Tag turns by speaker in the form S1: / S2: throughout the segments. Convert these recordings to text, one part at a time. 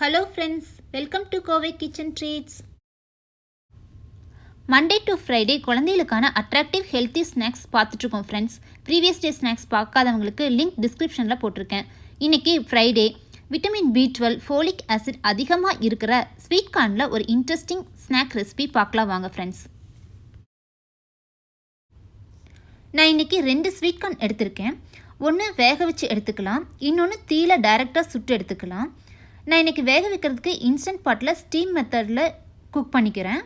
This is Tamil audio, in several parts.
S1: Hello friends, welcome to Kovai Kitchen Treats. Monday to Friday குழந்தைகளுக்கான அட்ராக்டிவ் ஹெல்த்தி ஸ்நாக்ஸ் பார்த்துட்ருக்கோம் ஃப்ரெண்ட்ஸ். ப்ரீவியஸ் டே ஸ்நாக்ஸ் பார்க்காதவங்களுக்கு லிங்க் டிஸ்கிரிப்ஷனில் போட்டிருக்கேன். இன்றைக்கி Friday, vitamin B12 folic acid அதிகமாக இருக்கிற ஸ்வீட் கார்னில் ஒரு இன்ட்ரெஸ்டிங் ஸ்நாக் ரெசிபி பார்க்கலாம் வாங்க ஃப்ரெண்ட்ஸ். நான் இன்றைக்கி 2 ஸ்வீட் கார்ன் எடுத்திருக்கேன். ஒன்று வேக வச்சு எடுத்துக்கலாம், இன்னொன்று தீயில டைரெக்டாக சுட்டு எடுத்துக்கலாம். நான் இன்றைக்கி வேக வைக்கிறதுக்கு இன்ஸ்டன்ட் பாட்டில் ஸ்டீம் மெத்தடில் குக் பண்ணிக்கிறேன்.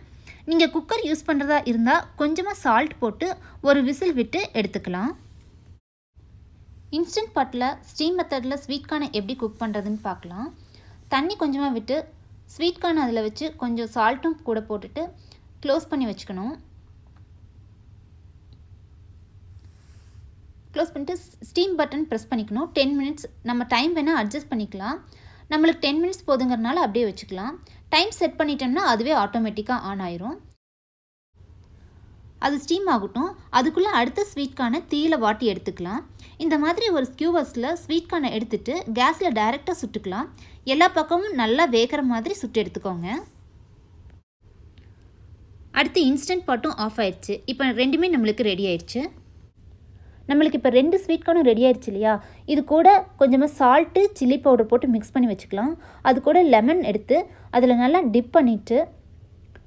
S1: நீங்கள் குக்கர் யூஸ் பண்ணுறதா இருந்தால் கொஞ்சமாக சால்ட் போட்டு ஒரு விசில் விட்டு எடுத்துக்கலாம். இன்ஸ்டன்ட் பாட்டில் ஸ்டீம் மெத்தடில் ஸ்வீட் கார்னை எப்படி குக் பண்ணுறதுன்னு பார்க்கலாம். தண்ணி கொஞ்சமாக விட்டு ஸ்வீட் கார்ன் அதில் வச்சு கொஞ்சம் சால்ட்டும் கூட போட்டுட்டு க்ளோஸ் பண்ணி வச்சுக்கணும். க்ளோஸ் பண்ணிட்டு ஸ்டீம் பட்டன் ப்ரெஸ் பண்ணிக்கணும். 10 மினிட்ஸ் நம்ம டைம் வேணால் அட்ஜஸ்ட் பண்ணிக்கலாம். நம்மளுக்கு 10 மினிட்ஸ் போதுங்கிறனால அப்படியே வச்சுக்கலாம். டைம் செட் பண்ணிட்டோம்னா அதுவே ஆட்டோமேட்டிக்காக ஆன் ஆயிரும். அது ஸ்டீம் ஆகட்டும். அதுக்குள்ளே அடுத்த ஸ்வீட் கார்னை தீயில வாட்டி எடுத்துக்கலாம். இந்த மாதிரி ஒரு ஸ்கியூவர்ஸில் ஸ்வீட் கார்னை எடுத்துகிட்டு கேஸில் டைரெக்டாக சுட்டுக்கலாம். எல்லா பக்கமும் நல்லா வேகிற மாதிரி சுட்டு எடுத்துக்கோங்க. அடுத்து இன்ஸ்டன்ட் பாட்டும் ஆஃப் ஆயிடுச்சு. இப்போ ரெண்டுமே நம்மளுக்கு ரெடி ஆயிடுச்சு. நம்மளுக்கு இப்போ 2 ஸ்வீட் கார்னும் ரெடி ஆயிடுச்சு இல்லையா? இது கூட கொஞ்சமாக சால்ட்டு சில்லி பவுடர் போட்டு மிக்ஸ் பண்ணி வச்சுக்கலாம். அது கூட லெமன் எடுத்து அதில் நல்லா டிப் பண்ணிவிட்டு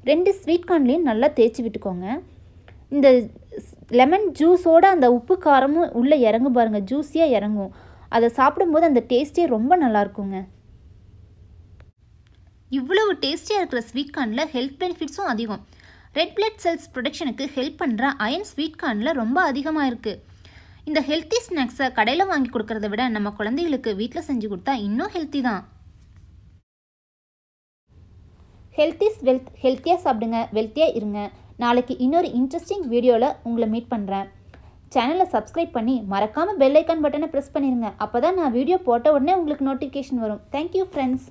S1: 2 ஸ்வீட் கார்ன்லேயும் நல்லா தேய்ச்சி விட்டுக்கோங்க. இந்த லெமன் ஜூஸோடு அந்த உப்பு காரமும் உள்ளே இறங்கும் பாருங்கள், ஜூஸியாக இறங்கும். அதை சாப்பிடும்போது அந்த டேஸ்ட்டே ரொம்ப நல்லாயிருக்குங்க. இவ்வளவு டேஸ்டியாக இருக்கிற ஸ்வீட் கார்னில் ஹெல்த் பெனிஃபிட்ஸும் அதிகம். ரெட் பிளட் செல்ஸ் ப்ரொடக்ஷனுக்கு ஹெல்ப் பண்ணுற அயன் ஸ்வீட் கார்னில் ரொம்ப அதிகமாக இருக்குது. இந்த ஹெல்த்தி ஸ்நாக்ஸை கடையில் வாங்கி கொடுக்கறத விட நம்ம குழந்தைகளுக்கு வீட்டில் செஞ்சு கொடுத்தா இன்னும் ஹெல்த்தி தான். Health is wealth. ஹெல்த்தியாக சாப்பிடுங்க, வெல்த்தியாக இருங்க. நாளைக்கு இன்னொரு இன்ட்ரெஸ்டிங் வீடியோவில் உங்களை மீட் பண்ணுறேன். சேனலை சப்ஸ்கிரைப் பண்ணி மறக்காமல் பெல் ஐக்கான் பட்டனை ப்ரெஸ் பண்ணிடுங்க. அப்போ தான் நான் வீடியோ போட்ட உடனே உங்களுக்கு நோட்டிஃபிகேஷன் வரும். Thank you friends.